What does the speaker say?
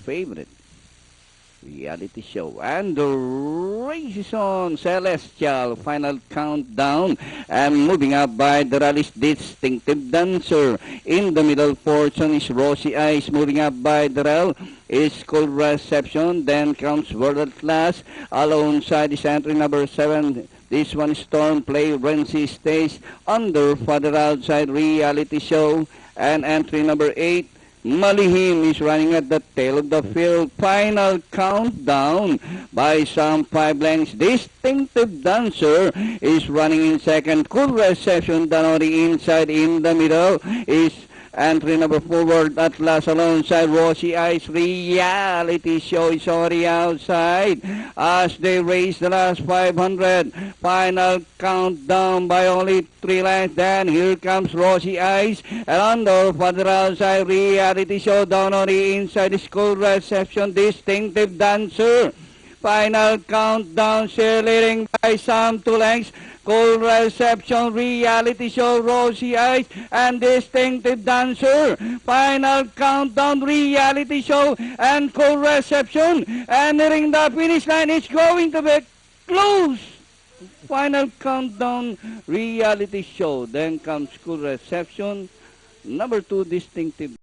favorite reality show. And the race is on. Celestial, final countdown. And moving up by the rally's distinctive dancer. In the middle portion is Rosy Eyes. Moving up by the rail is Cold Reception. Then comes World at Last. Alongside is entry number 7. This one is Storm Play. Renzi stays under Father Outside Reality Show. And entry number 8. Malihim is running at the tail of the field. Final countdown by some 5 lengths. Distinctive Dancer is running in second. Cool Reception down on the inside. In the middle is entry number 4, World at Last, alongside Rosy Eyes. Reality Show is on the outside as they race the last 500. Final countdown by only 3 lengths. Then here comes Rosy Eyes, and under Father Outside Reality Show down on the inside is Cool Reception. Distinctive Dancer. Final countdown, leading by some 2 lengths. Cold Reception, Reality Show, Rosy Eyes, and Distinctive Dancer. Final countdown, Reality Show, and Cold Reception. And nearing the finish line, it's going to be close. Final countdown, Reality Show. Then comes Cool Reception. Number 2, Distinctive